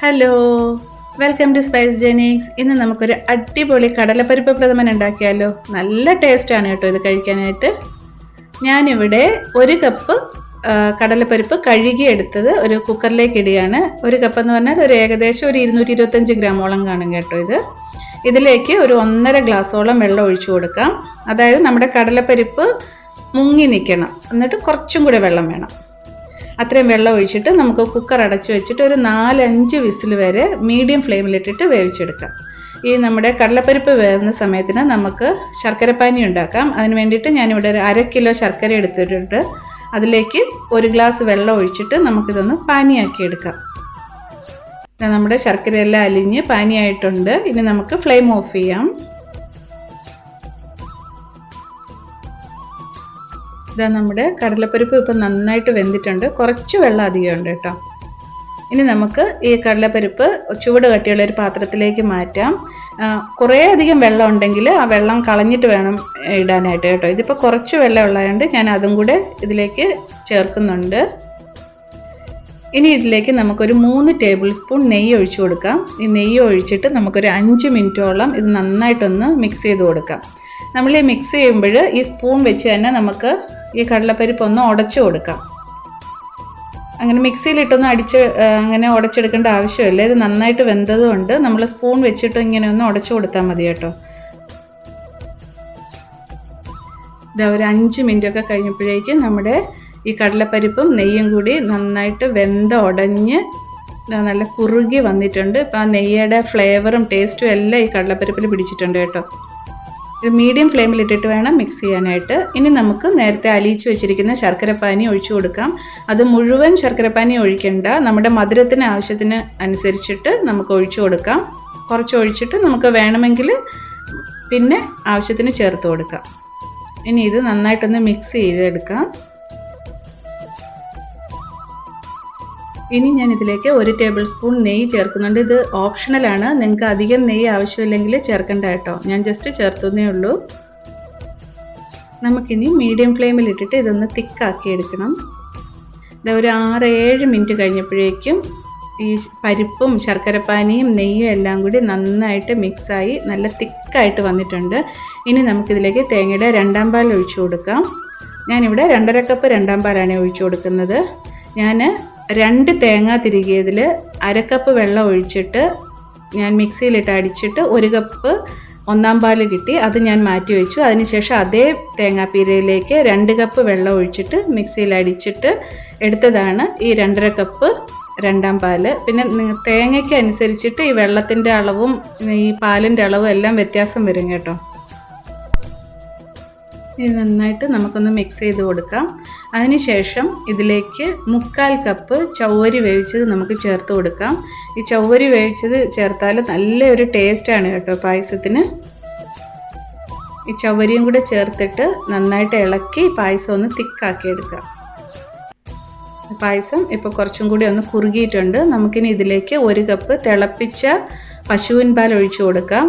Hello, welcome to Spicegenics. ഇന്ന് നമുക്കൊരു അടിപൊളി കടലപ്പരിപ്പ് പ്രഥമൻ ഉണ്ടാക്കിയാലോ. നല്ല ടേസ്റ്റാണ് കേട്ടോ ഇത് കഴിക്കാനായിട്ട്. ഞാനിവിടെ 1 കപ്പ് കടലപ്പരിപ്പ് കഴുകി എടുത്തത് ഒരു കുക്കറിലേക്ക് ഇടുകയാണ്. 1 കപ്പ് എന്ന് പറഞ്ഞാൽ ഏകദേശം 225 ഗ്രാമോളം കാണും കേട്ടോ ഇത്. ഇതിലേക്ക് ഒരു 1.5 ഗ്ലാസോളം വെള്ളം ഒഴിച്ചു കൊടുക്കാം. അതായത് നമ്മുടെ കടലപ്പരിപ്പ് മുങ്ങി നിൽക്കണം, എന്നിട്ട് കുറച്ചും കൂടെ വെള്ളം വേണം. അത്രയും വെള്ളം ഒഴിച്ചിട്ട് നമുക്ക് കുക്കർ അടച്ച് വെച്ചിട്ട് ഒരു 4-5 വിസിൽ വരെ മീഡിയം ഫ്ലെയിമിലിട്ടിട്ട് വേവിച്ചെടുക്കാം. ഈ നമ്മുടെ കടലപ്പരിപ്പ് വേവുന്ന സമയത്തിന് നമുക്ക് ശർക്കരപ്പാനി ഉണ്ടാക്കാം. അതിന് വേണ്ടിയിട്ട് ഞാനിവിടെ ഒരു 1/2 കിലോ ശർക്കര എടുത്തിട്ടുണ്ട്. അതിലേക്ക് 1 ഗ്ലാസ് വെള്ളം ഒഴിച്ചിട്ട് നമുക്കിതൊന്ന് പാനിയാക്കി എടുക്കാം. നമ്മുടെ ശർക്കരയെല്ലാം അലിഞ്ഞ് പാനിയായിട്ടുണ്ട്. ഇനി നമുക്ക് ഫ്ലെയിം ഓഫ് ചെയ്യാം. ഇതാ നമ്മുടെ കടലപ്പരിപ്പ് ഇപ്പം നന്നായിട്ട് വെന്തിട്ടുണ്ട്. കുറച്ച് വെള്ളം അധികമുണ്ട് കേട്ടോ. ഇനി നമുക്ക് ഈ കടലപ്പരിപ്പ് ചൂട് കട്ടിയുള്ള ഒരു പാത്രത്തിലേക്ക് മാറ്റാം. കുറേ അധികം വെള്ളം ഉണ്ടെങ്കിൽ ആ വെള്ളം കളഞ്ഞിട്ട് വേണം ഇടാനായിട്ട് കേട്ടോ. ഇതിപ്പോൾ കുറച്ച് വെള്ളം ഉള്ളതുകൊണ്ട് ഞാൻ അതും കൂടെ ഇതിലേക്ക് ചേർക്കുന്നുണ്ട്. ഇനി ഇതിലേക്ക് നമുക്കൊരു 3 ടേബിൾ സ്പൂൺ നെയ്യ് ഒഴിച്ചു കൊടുക്കാം. ഈ നെയ്യ് ഒഴിച്ചിട്ട് നമുക്കൊരു 5 മിനിറ്റോളം ഇത് നന്നായിട്ടൊന്ന് മിക്സ് ചെയ്ത് കൊടുക്കാം. നമ്മൾ ഈ മിക്സ് ചെയ്യുമ്പോൾ ഈ സ്പൂൺ വെച്ച് തന്നെ നമുക്ക് ഈ കടലപ്പരിപ്പ് ഒന്ന് ഉടച്ചു കൊടുക്കാം. അങ്ങനെ മിക്സിയിലിട്ടൊന്ന് അങ്ങനെ ഉടച്ചെടുക്കേണ്ട ആവശ്യമില്ല. ഇത് നന്നായിട്ട് വെന്തതുകൊണ്ട് നമ്മൾ സ്പൂൺ വെച്ചിട്ട് ഇങ്ങനെ ഒന്ന് ഉടച്ചു കൊടുത്താൽ മതി കേട്ടോ. ഇതാ ഒരു 5 മിനിറ്റൊക്കെ കഴിഞ്ഞപ്പോഴേക്കും നമ്മുടെ ഈ കടലപ്പരിപ്പും നെയ്യും കൂടി നന്നായിട്ട് ഉടഞ്ഞ് നല്ല കുറുകി വന്നിട്ടുണ്ട്. ഇപ്പം ആ നെയ്യുടെ ഫ്ലേവറും ടേസ്റ്റും എല്ലാം ഈ കടലപ്പരിപ്പിൽ പിടിച്ചിട്ടുണ്ട് കേട്ടോ. ഇത് മീഡിയം ഫ്ലെയിമിലിട്ടിട്ട് വേണം മിക്സ് ചെയ്യാനായിട്ട്. ഇനി നമുക്ക് നേരത്തെ അലിയിച്ച് വെച്ചിരിക്കുന്ന ശർക്കരപ്പാനി ഒഴിച്ചു കൊടുക്കാം. അത് മുഴുവൻ ശർക്കരപ്പാനി ഒഴിക്കേണ്ട, നമ്മുടെ മധുരത്തിന് ആവശ്യത്തിന് അനുസരിച്ചിട്ട് നമുക്ക് ഒഴിച്ചു കൊടുക്കാം. കുറച്ച് ഒഴിച്ചിട്ട് നമുക്ക് വേണമെങ്കിൽ പിന്നെ ആവശ്യത്തിന് ചേർത്ത് കൊടുക്കാം. ഇനി ഇത് നന്നായിട്ടൊന്ന് മിക്സ് ചെയ്തെടുക്കാം. ഇനി ഞാൻ ഇതിലേക്ക് 1 ടേബിൾ സ്പൂൺ നെയ്യ് ചേർക്കുന്നുണ്ട്. ഇത് ഓപ്ഷണലാണ്, നിങ്ങൾക്ക് അധികം നെയ്യ് ആവശ്യമില്ലെങ്കിൽ ചേർക്കണ്ട കേട്ടോ. ഞാൻ ജസ്റ്റ് ചേർത്തുന്നേ ഉള്ളൂ. നമുക്കിനി മീഡിയം ഫ്ലെയിമിലിട്ടിട്ട് ഇതൊന്ന് തിക്കാക്കി എടുക്കണം. ഇത് ഒരു 6-7 മിനിറ്റ് കഴിഞ്ഞപ്പോഴേക്കും ഈ പരിപ്പും ശർക്കരപ്പാനിയും നെയ്യും എല്ലാം കൂടി നന്നായിട്ട് മിക്സായി നല്ല തിക്കായിട്ട് വന്നിട്ടുണ്ട്. ഇനി നമുക്കിതിലേക്ക് തേങ്ങയുടെ 2-ാം പാൽ ഒഴിച്ചു കൊടുക്കാം. ഞാനിവിടെ 2.5 കപ്പ് 2-ാം പാലാണ് ഒഴിച്ചു കൊടുക്കുന്നത്. ഞാൻ 2 തേങ്ങ തിരികിയതിൽ 1/2 കപ്പ് വെള്ളം ഒഴിച്ചിട്ട് ഞാൻ മിക്സിയിലിട്ട് അടിച്ചിട്ട് 1 കപ്പ് 1-ാം പാൽ കിട്ടി. അത് ഞാൻ മാറ്റി വെച്ചു. അതിനുശേഷം അതേ തേങ്ങാപ്പീരയിലേക്ക് 2 കപ്പ് വെള്ളം ഒഴിച്ചിട്ട് മിക്സിയിൽ അടിച്ചിട്ട് എടുത്തതാണ് ഈ 2.5 കപ്പ് 2-ാം പാൽ. പിന്നെ തേങ്ങയ്ക്ക് അനുസരിച്ചിട്ട് ഈ വെള്ളത്തിൻ്റെ അളവും ഈ പാലിൻ്റെ അളവും എല്ലാം വ്യത്യാസം വരും കേട്ടോ. ഇത് നന്നായിട്ട് നമുക്കൊന്ന് മിക്സ് ചെയ്ത് കൊടുക്കാം. അതിനുശേഷം ഇതിലേക്ക് 3/4 കപ്പ് ചവ്വരി വേവിച്ചത് നമുക്ക് ചേർത്ത് കൊടുക്കാം. ഈ ചവ്വരി വേവിച്ചത് ചേർത്താൽ നല്ലൊരു ടേസ്റ്റാണ് കേട്ടോ പായസത്തിന്. ഈ ചവ്വരിയും കൂടെ ചേർത്തിട്ട് നന്നായിട്ട് ഇളക്കി പായസം ഒന്ന് തിക്കാക്കി എടുക്കാം. പായസം ഇപ്പോൾ കുറച്ചും കൂടി ഒന്ന് കുറുകിയിട്ടുണ്ട്. നമുക്കിനി ഇതിലേക്ക് 1 കപ്പ് തിളപ്പിച്ച പശുവിൻ പാൽ ഒഴിച്ചു കൊടുക്കാം.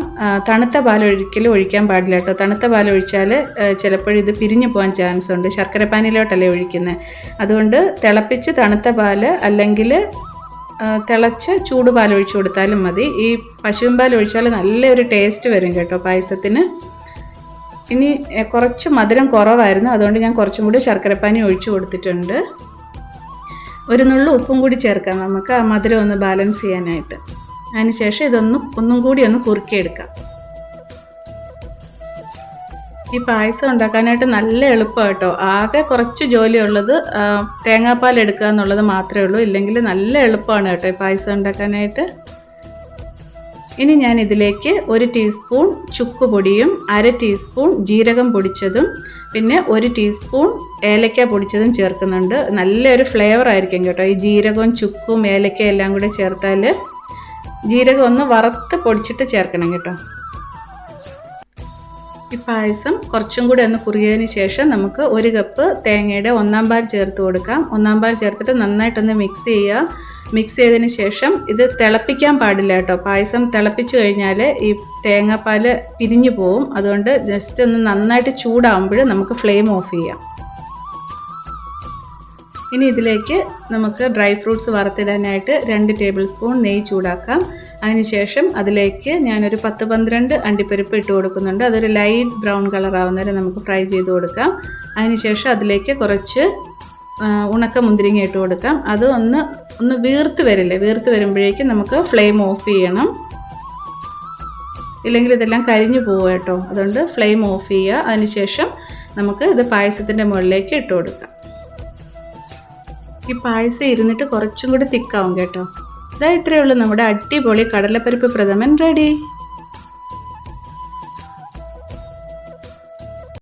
തണുത്ത പാൽ ഒരിക്കലും ഒഴിക്കാൻ പാടില്ല കേട്ടോ. തണുത്ത പാൽ ഒഴിച്ചാൽ ചിലപ്പോഴിത് പിരിഞ്ഞു പോകാൻ ചാൻസ് ഉണ്ട്. ശർക്കരപ്പാനിയിലോട്ടല്ലേ ഒഴിക്കുന്നത്. അതുകൊണ്ട് തിളപ്പിച്ച് തണുത്ത പാൽ അല്ലെങ്കിൽ തിളച്ച ചൂട് പാൽ ഒഴിച്ചു കൊടുത്താലും മതി. ഈ പശുവിൻ പാൽ ഒഴിച്ചാൽ നല്ലൊരു ടേസ്റ്റ് വരും കേട്ടോ പായസത്തിന്. ഇനി കുറച്ച് മധുരം കുറവായിരുന്നു, അതുകൊണ്ട് ഞാൻ കുറച്ചും കൂടി ശർക്കരപ്പാനി ഒഴിച്ചു കൊടുത്തിട്ടുണ്ട്. 1 നുള്ളു ഉപ്പും കൂടി ചേർക്കാം നമുക്ക് ആ മധുരം ഒന്ന് ബാലൻസ് ചെയ്യാനായിട്ട്. അതിനുശേഷം ഒന്നും കൂടി ഒന്ന് കുറുക്കിയെടുക്കാം. ഈ പായസം ഉണ്ടാക്കാനായിട്ട് നല്ല എളുപ്പമാണ് കേട്ടോ. ആകെ കുറച്ച് ജോലിയുള്ളത് തേങ്ങാപ്പാൽ എടുക്കുക എന്നുള്ളത് മാത്രമേ ഉള്ളൂ. ഇല്ലെങ്കിൽ നല്ല എളുപ്പമാണ് കേട്ടോ ഈ പായസം ഉണ്ടാക്കാനായിട്ട്. ഇനി ഞാൻ ഇതിലേക്ക് 1 ടീസ്പൂൺ ചുക്ക് പൊടിയും 1/2 ടീസ്പൂൺ ജീരകം പൊടിച്ചതും പിന്നെ 1 ടീസ്പൂൺ ഏലക്ക പൊടിച്ചതും ചേർക്കുന്നുണ്ട്. നല്ലൊരു ഫ്ലേവർ ആയിരിക്കും കേട്ടോ. ഈ ജീരകവും ചുക്കും ഏലക്കയും എല്ലാം കൂടെ ചേർത്താൽ ജീരകം ഒന്ന് വറുത്ത് പൊടിച്ചിട്ട് ചേർക്കണം കേട്ടോ. ഈ പായസം കുറച്ചും കൂടി ഒന്ന് കുറുകിയതിന് ശേഷം നമുക്ക് 1 കപ്പ് തേങ്ങയുടെ 1-ാം പാൽ ചേർത്ത് കൊടുക്കാം. 1-ാം പാൽ ചേർത്തിട്ട് നന്നായിട്ടൊന്ന് മിക്സ് ചെയ്യുക. മിക്സ് ചെയ്തതിന് ശേഷം ഇത് തിളപ്പിക്കാൻ പാടില്ല കേട്ടോ. പായസം തിളപ്പിച്ച് കഴിഞ്ഞാൽ ഈ തേങ്ങാപ്പാൽ പിരിഞ്ഞു പോവും. അതുകൊണ്ട് ജസ്റ്റ് ഒന്ന് നന്നായിട്ട് ചൂടാകുമ്പോൾ നമുക്ക് ഫ്ലെയിം ഓഫ് ചെയ്യാം. ഇനി ഇതിലേക്ക് നമുക്ക് ഡ്രൈ ഫ്രൂട്ട്സ് വറുത്തിടാനായിട്ട് 2 ടേബിൾ സ്പൂൺ നെയ്യ് ചൂടാക്കാം. അതിനുശേഷം അതിലേക്ക് ഞാനൊരു 10-12 അണ്ടിപ്പരിപ്പ് ഇട്ട് കൊടുക്കുന്നുണ്ട്. അതൊരു ലൈറ്റ് ബ്രൗൺ കളർ ആവുന്നവരെ നമുക്ക് ഫ്രൈ ചെയ്ത് കൊടുക്കാം. അതിനുശേഷം അതിലേക്ക് കുറച്ച് ഉണക്ക മുന്തിരിങ്ങ ഇട്ട് കൊടുക്കാം. അത് ഒന്ന് വീർത്ത് വരില്ലേ, വീർത്ത് വരുമ്പോഴേക്കും നമുക്ക് ഫ്ലെയിം ഓഫ് ചെയ്യണം, ഇല്ലെങ്കിൽ ഇതെല്ലാം കരിഞ്ഞു പോകും കേട്ടോ. അതുകൊണ്ട് ഫ്ലെയിം ഓഫ് ചെയ്യുക. അതിനുശേഷം നമുക്ക് ഇത് പായസത്തിൻ്റെ മുകളിലേക്ക് ഇട്ട് കൊടുക്കാം. ഈ പായസം ഇരുന്നിട്ട് കുറച്ചും കൂടി തിക്കാവും കേട്ടോ. ഇതാ ഇത്രയേ ഉള്ളൂ, നമ്മുടെ അടിപൊളി കടലപ്പരിപ്പ് പ്രഥമൻ റെഡി.